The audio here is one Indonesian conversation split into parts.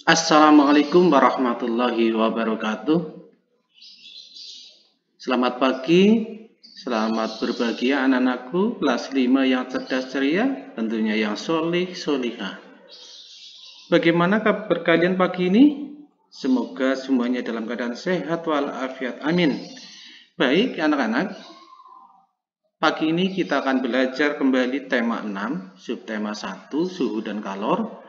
Assalamualaikum warahmatullahi wabarakatuh. Selamat pagi, selamat berbahagia anak-anakku kelas 5 yang cerdas ceria, tentunya yang solih solihah. Bagaimana kabar kalian pagi ini? Semoga semuanya dalam keadaan sehat walafiat. Amin. Baik anak-anak, pagi ini kita akan belajar kembali tema 6, subtema 1, suhu dan kalor.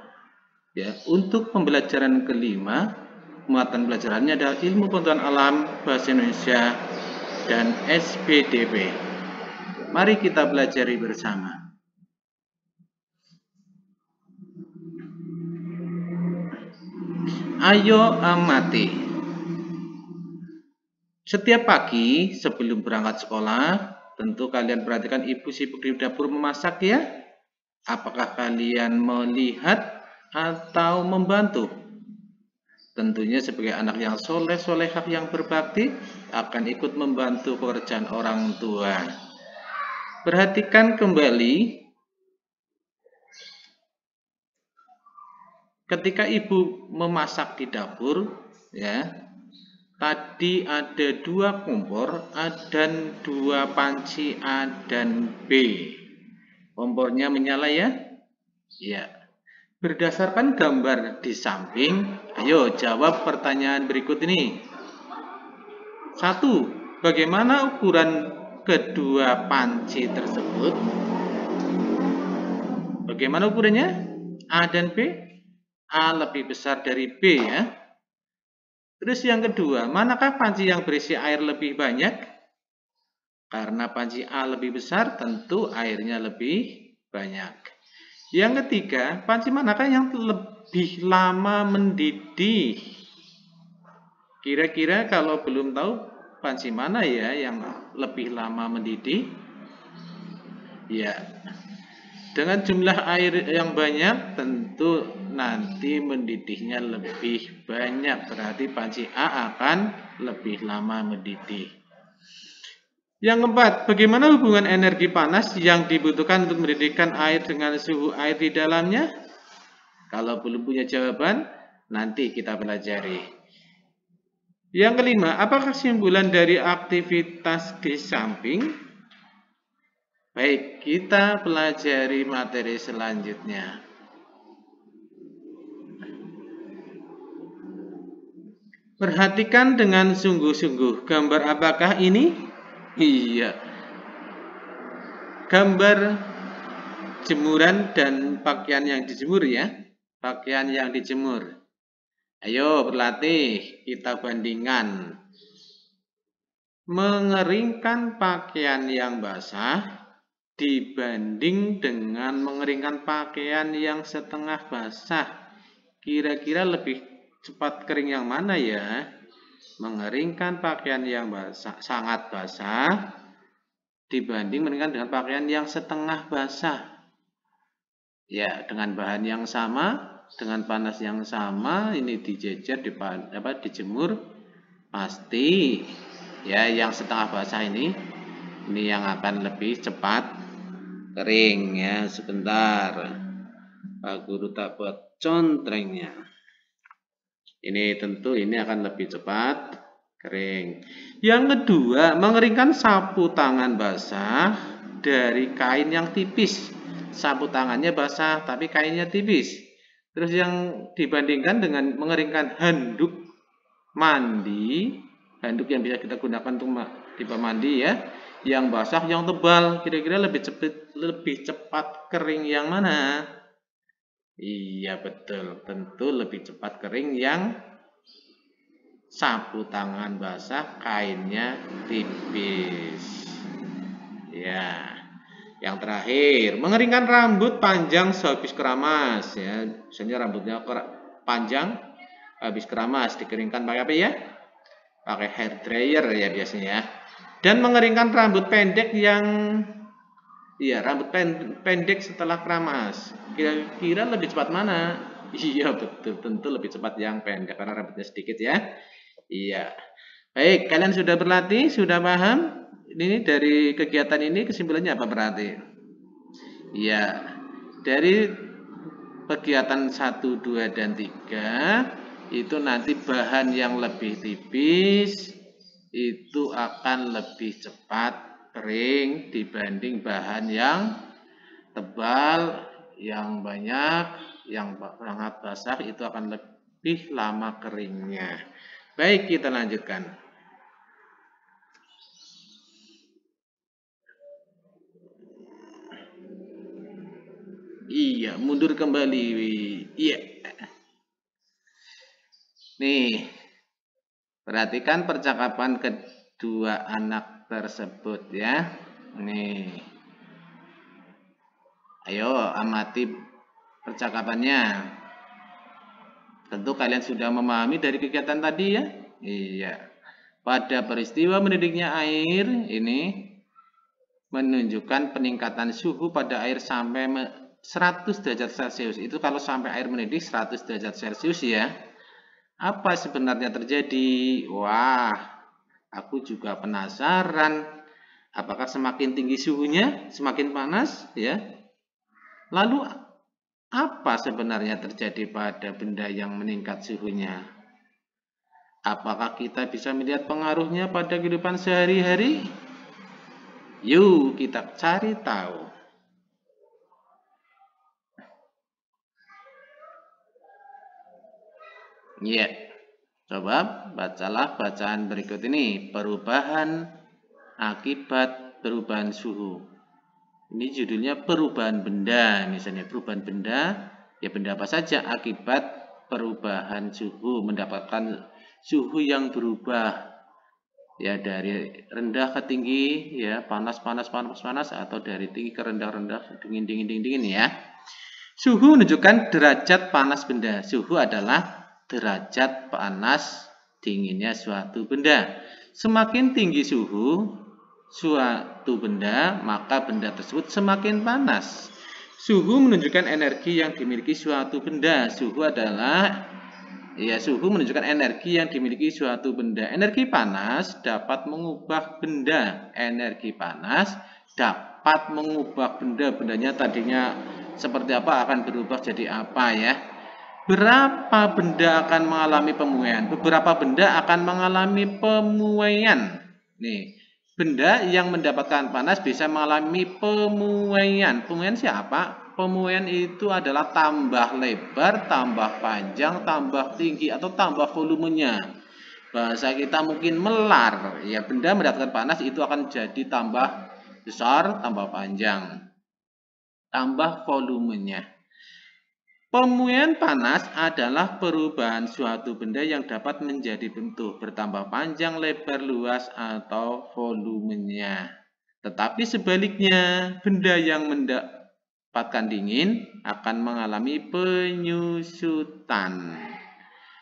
Ya, untuk pembelajaran kelima, muatan pelajarannya adalah ilmu pengetahuan alam, bahasa Indonesia, dan SPDP. Mari kita pelajari bersama. Ayo amati. Setiap pagi sebelum berangkat sekolah, tentu kalian perhatikan ibu sibuk di dapur memasak ya. Apakah kalian melihat atau membantu? Tentunya sebagai anak yang soleh-solehah yang berbakti akan ikut membantu pekerjaan orang tua. Perhatikan kembali ketika ibu memasak di dapur, ya, tadi ada 2 kompor dan 2 panci A dan B. Kompornya menyala ya? Ya. Berdasarkan gambar di samping, ayo jawab pertanyaan berikut ini. 1. Bagaimana ukuran kedua panci tersebut? Bagaimana ukurannya? A dan B? A lebih besar dari B ya. Terus yang kedua, manakah panci yang berisi air lebih banyak? Karena panci A lebih besar, tentu airnya lebih banyak. Yang ketiga, panci manakah yang lebih lama mendidih? Kira-kira kalau belum tahu, panci mana ya yang lebih lama mendidih? Ya, dengan jumlah air yang banyak, tentu nanti mendidihnya lebih banyak. Berarti panci A akan lebih lama mendidih. Yang keempat, bagaimana hubungan energi panas yang dibutuhkan untuk mendidihkan air dengan suhu air di dalamnya? Kalau belum punya jawaban, nanti kita pelajari. Yang kelima, apakah kesimpulan dari aktivitas di samping? Baik, kita pelajari materi selanjutnya. Perhatikan dengan sungguh-sungguh. Gambar apakah ini? Iya. Gambar jemuran dan pakaian yang dijemur ya. Pakaian yang dijemur. Ayo berlatih, kita bandingkan. Mengeringkan pakaian yang basah dibanding dengan mengeringkan pakaian yang setengah basah. Kira-kira lebih cepat kering yang mana ya? Mengeringkan pakaian yang basah, sangat basah dibanding mengeringkan dengan pakaian yang setengah basah. Ya, dengan bahan yang sama, dengan panas yang sama, ini dijejer, dijemur, pasti ya yang setengah basah ini yang akan lebih cepat kering ya. Sebentar, Pak Guru tak buat contrengnya. Ini tentu ini akan lebih cepat kering. Yang kedua, mengeringkan sapu tangan basah dari kain yang tipis. Sapu tangannya basah tapi kainnya tipis. Terus yang dibandingkan dengan mengeringkan handuk mandi, handuk yang bisa kita gunakan untuk tipe mandi ya, yang basah yang tebal. Kira-kira lebih cepat kering yang mana? Iya betul, tentu lebih cepat kering yang sapu tangan basah kainnya tipis. Ya. Yang terakhir, mengeringkan rambut panjang sehabis keramas ya. Misalnya rambutnya panjang habis keramas, dikeringkan pakai apa ya? Pakai hair dryer ya biasanya ya. Dan mengeringkan rambut pendek yang rambut pendek setelah keramas. Kira-kira lebih cepat mana? Iya betul, tentu lebih cepat yang pendek karena rambutnya sedikit ya. Iya. Baik, kalian sudah berlatih, sudah paham? Ini dari kegiatan ini kesimpulannya apa berarti? Iya. Dari kegiatan 1, 2, dan 3 itu nanti bahan yang lebih tipis itu akan lebih cepat kering dibanding bahan yang tebal, yang banyak, yang sangat basah itu akan lebih lama keringnya. Baik, kita lanjutkan. Iya, mundur kembali. Iya. Nih, perhatikan percakapan kedua anak tersebut ya. Nih. Ayo amati percakapannya. Tentu kalian sudah memahami dari kegiatan tadi ya. Iya. Pada peristiwa mendidihnya air ini menunjukkan peningkatan suhu pada air sampai 100 derajat Celcius. Itu kalau sampai air mendidih 100 derajat Celcius ya. Apa sebenarnya terjadi? Wah, aku juga penasaran. Apakah semakin tinggi suhunya, semakin panas ya? Lalu apa sebenarnya terjadi pada benda yang meningkat suhunya? Apakah kita bisa melihat pengaruhnya pada kehidupan sehari-hari? Yuk kita cari tahu. Ya, coba bacalah bacaan berikut ini. Perubahan akibat perubahan suhu. Ini judulnya perubahan benda. Misalnya perubahan benda, ya benda apa saja akibat perubahan suhu, mendapatkan suhu yang berubah. Ya dari rendah ke tinggi, ya panas atau dari tinggi ke rendah dingin ya. Suhu menunjukkan derajat panas benda. Suhu adalah derajat panas dinginnya suatu benda. Semakin tinggi suhu suatu benda, maka benda tersebut semakin panas. Suhu menunjukkan energi yang dimiliki suatu benda. Suhu menunjukkan energi yang dimiliki suatu benda. Energi panas dapat mengubah benda. Energi panas dapat mengubah benda. Bendanya tadinya seperti apa akan berubah jadi apa ya. Berapa benda akan mengalami pemuaian? Beberapa benda akan mengalami pemuaian. Nih, benda yang mendapatkan panas bisa mengalami pemuaian. Pemuaian siapa? Pemuaian itu adalah tambah lebar, tambah panjang, tambah tinggi, atau tambah volumenya. Bahasa kita mungkin melar. Ya, benda mendapatkan panas itu akan jadi tambah besar, tambah panjang, tambah volumenya. Pemuaian panas adalah perubahan suatu benda yang dapat menjadi bentuk, bertambah panjang, lebar, luas, atau volumenya. Tetapi sebaliknya, benda yang mendapatkan dingin akan mengalami penyusutan.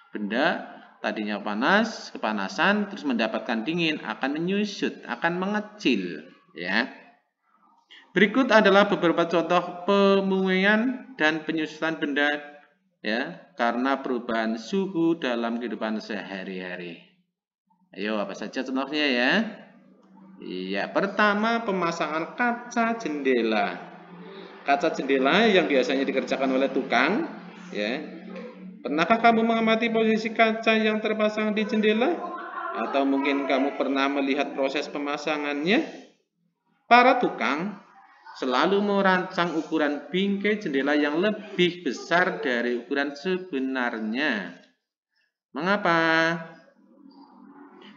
Benda tadinya panas, kepanasan, terus mendapatkan dingin, akan menyusut, akan mengecil. Ya. Berikut adalah beberapa contoh pemuaian dan penyusutan benda ya karena perubahan suhu dalam kehidupan sehari-hari. Ayo, apa saja contohnya ya? Iya, pertama pemasangan kaca jendela. Kaca jendela yang biasanya dikerjakan oleh tukang, ya. Pernahkah kamu mengamati posisi kaca yang terpasang di jendela? Atau mungkin kamu pernah melihat proses pemasangannya? Para tukang selalu merancang ukuran bingkai jendela yang lebih besar dari ukuran sebenarnya. Mengapa?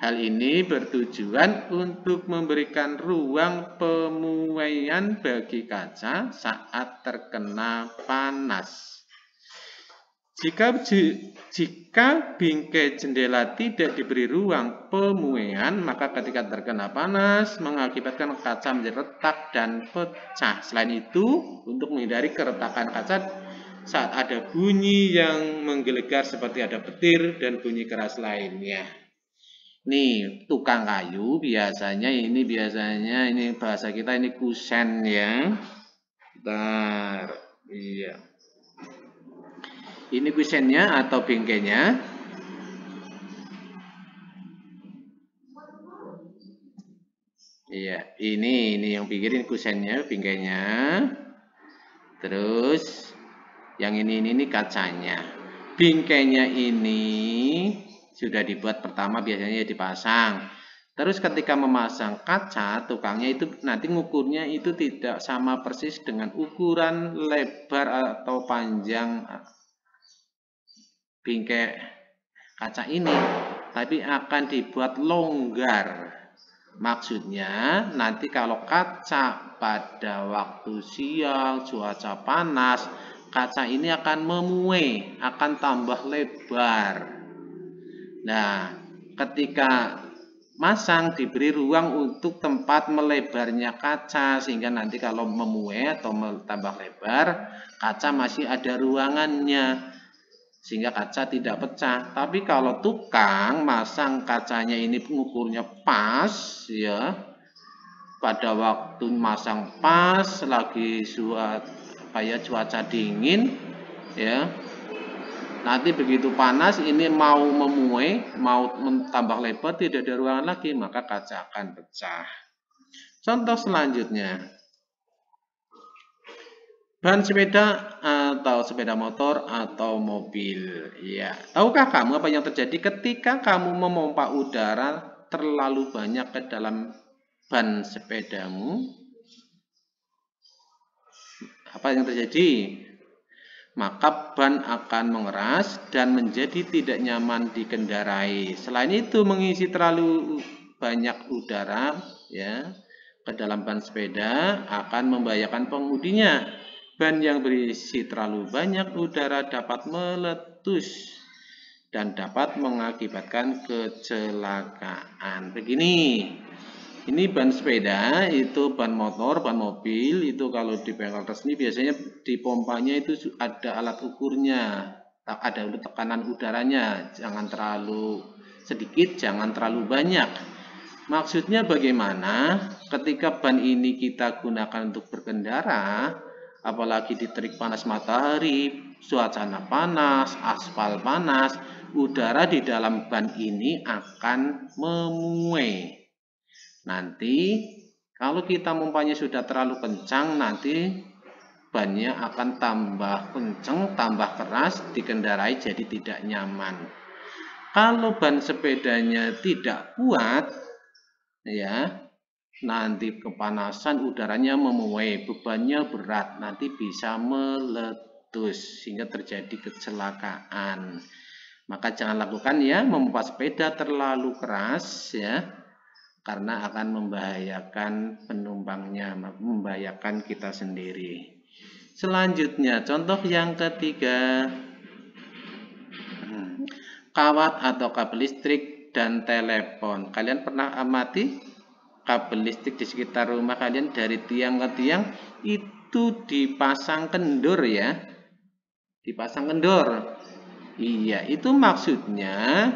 Hal ini bertujuan untuk memberikan ruang pemuaian bagi kaca saat terkena panas. Jika bingkai jendela tidak diberi ruang pemuaian, maka ketika terkena panas mengakibatkan kaca menjadi retak dan pecah. Selain itu, untuk menghindari keretakan kaca saat ada bunyi yang menggelegar seperti ada petir dan bunyi keras lainnya. Nih, tukang kayu biasanya ini bahasa kita ini kusen ya. Bentar. Iya. Ini kusennya atau bingkainya. Iya, ini yang pikirin kusennya, bingkainya. Terus Yang ini kacanya. Bingkainya ini sudah dibuat pertama, biasanya dipasang. Terus ketika memasang kaca, tukangnya itu nanti ngukurnya itu tidak sama persis dengan ukuran lebar atau panjang bingkai kaca ini, tapi akan dibuat longgar. Maksudnya nanti kalau kaca pada waktu siang, cuaca panas, kaca ini akan memuai, akan tambah lebar. Nah, ketika masang diberi ruang untuk tempat melebarnya kaca, sehingga nanti kalau memuai atau tambah lebar, kaca masih ada ruangannya, sehingga kaca tidak pecah. Tapi kalau tukang masang kacanya ini pengukurnya pas, ya, pada waktu masang pas, lagi cuaca dingin, ya, nanti begitu panas ini mau memuai, mau tambah lebar, tidak ada ruangan lagi, maka kaca akan pecah. Contoh selanjutnya, ban sepeda atau sepeda motor atau mobil. Ya, tahukah kamu apa yang terjadi ketika kamu memompa udara terlalu banyak ke dalam ban sepedamu? Apa yang terjadi? Maka ban akan mengeras dan menjadi tidak nyaman dikendarai. Selain itu, mengisi terlalu banyak udara, ya, ke dalam ban sepeda akan membahayakan pengemudinya. Ban yang berisi terlalu banyak udara dapat meletus dan dapat mengakibatkan kecelakaan. Begini, ini ban sepeda, itu ban motor, ban mobil, itu kalau di bengkel resmi biasanya di pompanya itu ada alat ukurnya, ada tekanan udaranya, jangan terlalu sedikit, jangan terlalu banyak. Maksudnya bagaimana? Ketika ban ini kita gunakan untuk berkendara, apalagi di terik panas matahari, suasana panas, aspal panas, udara di dalam ban ini akan memuai. Nanti kalau kita mompanya sudah terlalu kencang, nanti bannya akan tambah kencang, tambah keras, dikendarai jadi tidak nyaman. Kalau ban sepedanya tidak kuat, ya, nanti kepanasan, udaranya memuai, bebannya berat, nanti bisa meletus sehingga terjadi kecelakaan. Maka jangan lakukan ya memompa sepeda terlalu keras, ya, karena akan membahayakan penumpangnya, membahayakan kita sendiri. Selanjutnya, contoh yang ketiga, kawat atau kabel listrik dan telepon. Kalian pernah amati kabel listrik di sekitar rumah kalian dari tiang ke tiang itu dipasang kendor, ya, dipasang kendor. Iya, itu maksudnya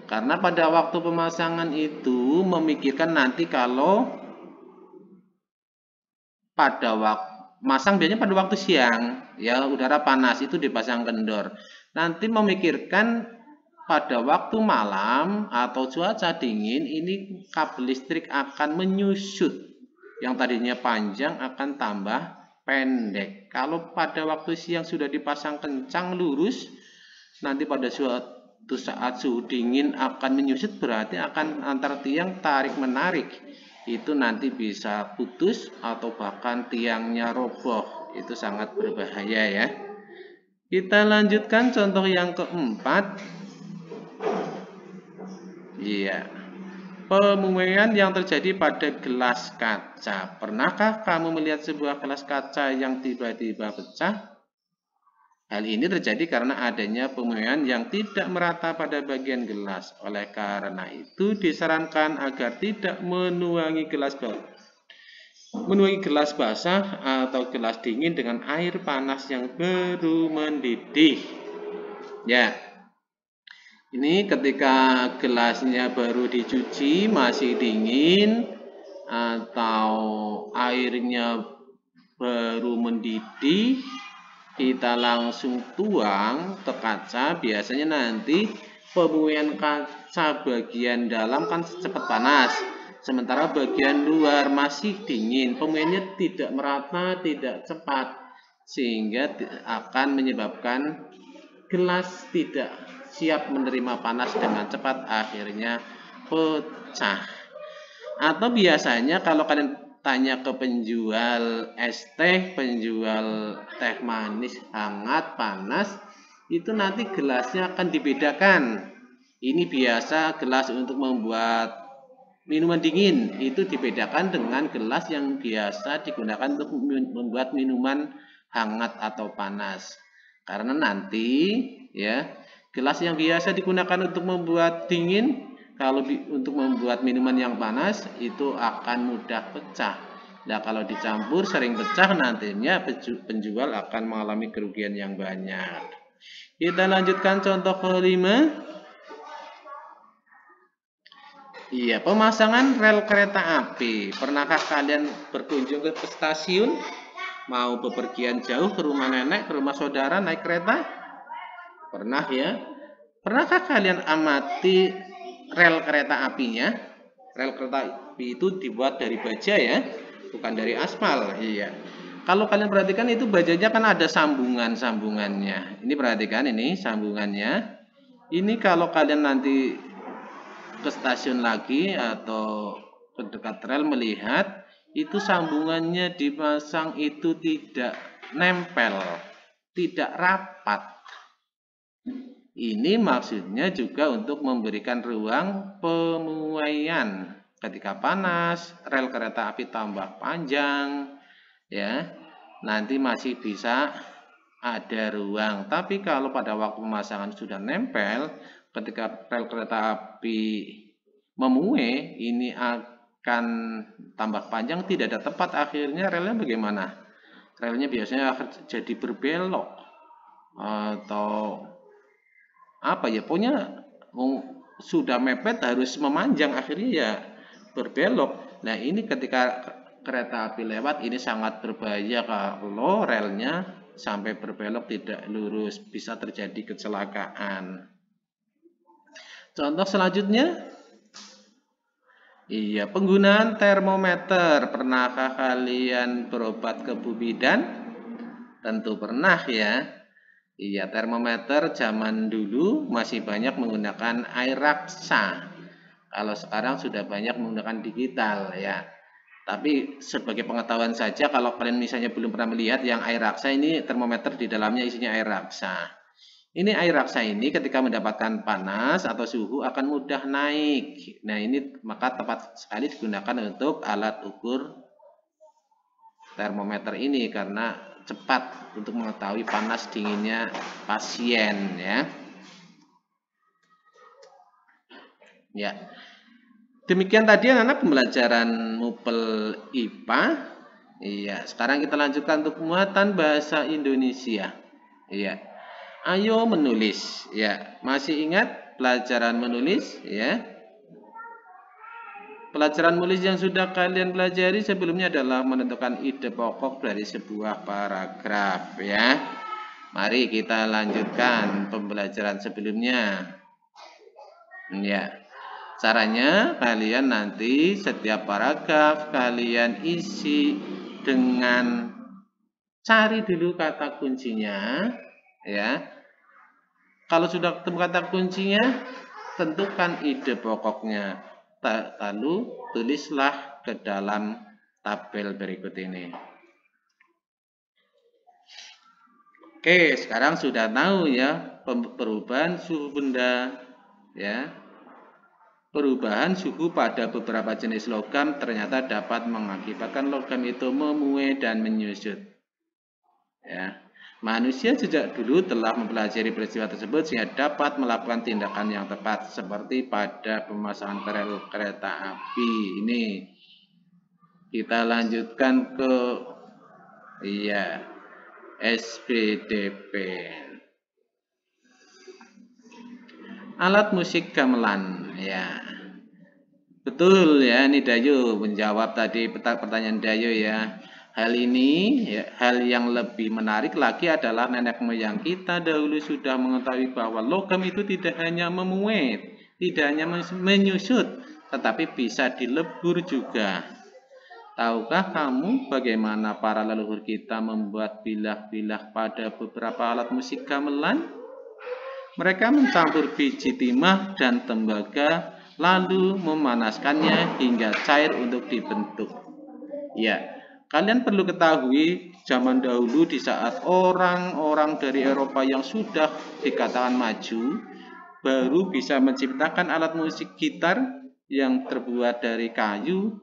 karena pada waktu pemasangan itu memikirkan nanti kalau pada waktu masang biasanya pada waktu siang, ya, udara panas itu dipasang kendor. Nanti memikirkan pada waktu malam atau cuaca dingin ini kabel listrik akan menyusut. Yang tadinya panjang akan tambah pendek. Kalau pada waktu siang sudah dipasang kencang lurus, nanti pada suatu saat suhu dingin akan menyusut, berarti akan antar tiang tarik-menarik. Itu nanti bisa putus atau bahkan tiangnya roboh. Itu sangat berbahaya, ya. Kita lanjutkan contoh yang keempat. Iya. Pemuaian yang terjadi pada gelas kaca. Pernahkah kamu melihat sebuah gelas kaca yang tiba-tiba pecah? Hal ini terjadi karena adanya pemuaian yang tidak merata pada bagian gelas. Oleh karena itu disarankan agar tidak menuangi gelas basah atau gelas dingin dengan air panas yang baru mendidih. Ya, ini ketika gelasnya baru dicuci masih dingin atau airnya baru mendidih, kita langsung tuang ke kaca. Biasanya nanti pemuaian kaca bagian dalam kan cepat panas, sementara bagian luar masih dingin. Pemuaiannya tidak merata, tidak cepat. sehingga akan menyebabkan gelas tidak siap menerima panas dengan cepat, akhirnya pecah. Atau biasanya kalau kalian tanya ke penjual es teh, penjual teh manis hangat panas, itu nanti gelasnya akan dibedakan. Ini biasa gelas untuk membuat minuman dingin, itu dibedakan dengan gelas yang biasa digunakan untuk membuat minuman hangat atau panas. Karena nanti ya, gelas yang biasa digunakan untuk membuat dingin, kalau untuk membuat minuman yang panas itu akan mudah pecah. Nah, kalau dicampur sering pecah, nantinya penjual akan mengalami kerugian yang banyak. Kita lanjutkan contoh kelima. Iya, pemasangan rel kereta api. Pernahkah kalian berkunjung ke stasiun? Mau bepergian jauh ke rumah nenek, ke rumah saudara naik kereta? Pernah ya? Pernahkah kalian amati rel kereta apinya? Rel kereta api itu dibuat dari baja ya, bukan dari aspal. Iya. Kalau kalian perhatikan itu bajanya kan ada sambungan-sambungannya. Ini perhatikan ini sambungannya. Ini kalau kalian nanti ke stasiun lagi atau ke dekat rel melihat itu sambungannya dipasang itu tidak nempel, tidak rapat. Ini maksudnya juga untuk memberikan ruang pemuaian. Ketika panas, rel kereta api tambah panjang, ya, nanti masih bisa ada ruang. Tapi kalau pada waktu pemasangan sudah nempel, ketika rel kereta api memuai, ini akan tambah panjang, tidak ada tempat, akhirnya relnya bagaimana? Relnya biasanya akan jadi berbelok atau apa ya, pokoknya sudah mepet harus memanjang, akhirnya ya berbelok. Nah, ini ketika kereta api lewat ini sangat berbahaya kalau relnya sampai berbelok tidak lurus, bisa terjadi kecelakaan. Contoh selanjutnya, iya, penggunaan termometer. Pernahkah kalian berobat ke Bu Bidan? Tentu pernah ya. Iya, termometer zaman dulu masih banyak menggunakan air raksa. Kalau sekarang sudah banyak menggunakan digital ya. Tapi sebagai pengetahuan saja, kalau kalian misalnya belum pernah melihat yang air raksa, ini termometer di dalamnya isinya air raksa. Ini air raksa ini ketika mendapatkan panas atau suhu akan mudah naik. Nah, ini maka tepat sekali digunakan untuk alat ukur termometer ini karena cepat untuk mengetahui panas dinginnya pasien ya. Ya. Demikian tadi anak-anak pembelajaran MUPEL IPA. Iya, sekarang kita lanjutkan untuk muatan bahasa Indonesia. Iya. Ayo menulis. Ya, masih ingat pelajaran menulis ya? Pelajaran menulis yang sudah kalian pelajari sebelumnya adalah menentukan ide pokok dari sebuah paragraf ya. Mari kita lanjutkan pembelajaran sebelumnya. Ya. Caranya kalian nanti setiap paragraf kalian isi dengan cari dulu kata kuncinya ya. Kalau sudah ketemu kata kuncinya, tentukan ide pokoknya. Lalu tulislah ke dalam tabel berikut ini. Oke, sekarang sudah tahu ya perubahan suhu benda ya. Perubahan suhu pada beberapa jenis logam ternyata dapat mengakibatkan logam itu memuai dan menyusut. Ya. Manusia sejak dulu telah mempelajari peristiwa tersebut sehingga dapat melakukan tindakan yang tepat seperti pada pemasangan rel kereta api. Ini kita lanjutkan ke SPDP. Alat musik gamelan ya. Betul ya, ini Dayu menjawab tadi pertanyaan Dayu ya. Hal ini, hal yang lebih menarik lagi adalah nenek moyang kita dahulu sudah mengetahui bahwa logam itu tidak hanya memuai, tidak hanya menyusut, tetapi bisa dilebur juga. Tahukah kamu bagaimana para leluhur kita membuat bilah-bilah pada beberapa alat musik gamelan? Mereka mencampur biji timah dan tembaga, lalu memanaskannya hingga cair untuk dibentuk. Ya, kalian perlu ketahui, zaman dahulu di saat orang-orang dari Eropa yang sudah dikatakan maju, baru bisa menciptakan alat musik gitar yang terbuat dari kayu,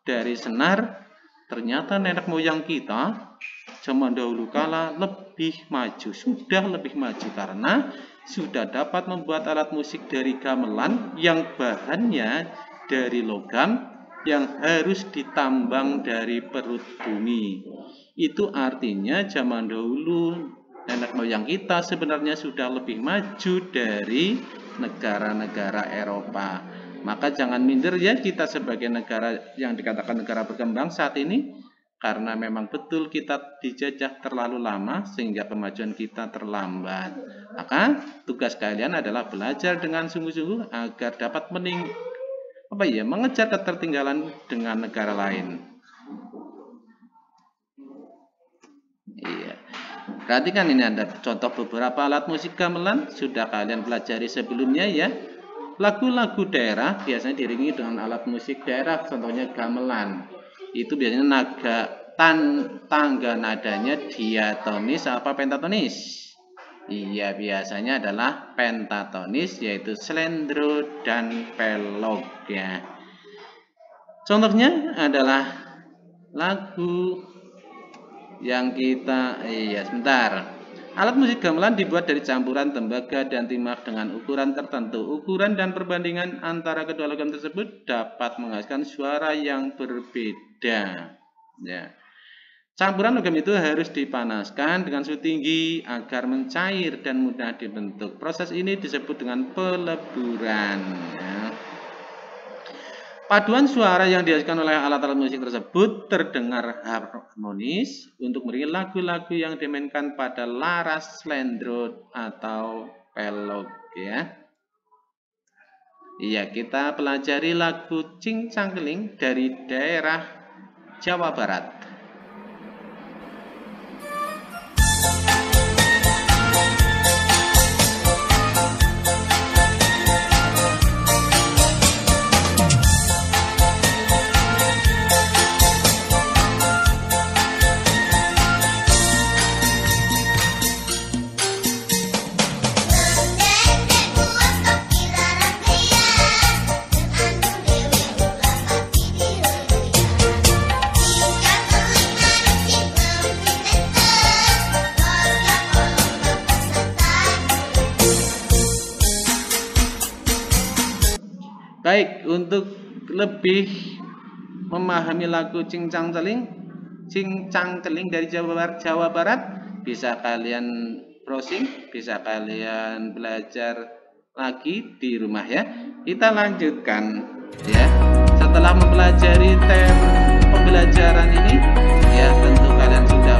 dari senar. Ternyata nenek moyang kita zaman dahulu kala lebih maju, sudah lebih maju karena sudah dapat membuat alat musik dari gamelan yang bahannya dari logam yang harus ditambang dari perut bumi. Itu artinya zaman dahulu nenek moyang kita sebenarnya sudah lebih maju dari negara-negara Eropa. Maka jangan minder ya kita sebagai negara yang dikatakan negara berkembang saat ini, karena memang betul kita dijajah terlalu lama sehingga kemajuan kita terlambat. Maka tugas kalian adalah belajar dengan sungguh-sungguh agar dapat mengejar ketertinggalan dengan negara lain. Iya. Perhatikan ini ada contoh beberapa alat musik gamelan sudah kalian pelajari sebelumnya ya. Lagu-lagu daerah biasanya diiringi dengan alat musik daerah, contohnya gamelan. Itu biasanya tangga nadanya diatonis apa pentatonis? Iya, biasanya adalah pentatonis, yaitu slendro dan pelog ya. Contohnya adalah lagu yang sebentar. Alat musik gamelan dibuat dari campuran tembaga dan timah dengan ukuran tertentu. Ukuran dan perbandingan antara kedua logam tersebut dapat menghasilkan suara yang berbeda. Ya. Campuran logam itu harus dipanaskan dengan suhu tinggi agar mencair dan mudah dibentuk. Proses ini disebut dengan peleburan. Ya. Paduan suara yang dihasilkan oleh alat-alat musik tersebut terdengar harmonis untuk mengiringi lagu-lagu yang dimainkan pada laras slendro atau pelog ya. Iya, kita pelajari lagu Cincang Keling dari daerah Jawa Barat. Baik, untuk lebih memahami lagu Cincang Keling dari Jawa Barat, bisa kalian browsing, bisa kalian belajar lagi di rumah ya. Kita lanjutkan ya. Setelah mempelajari tema pembelajaran ini, ya tentu kalian sudah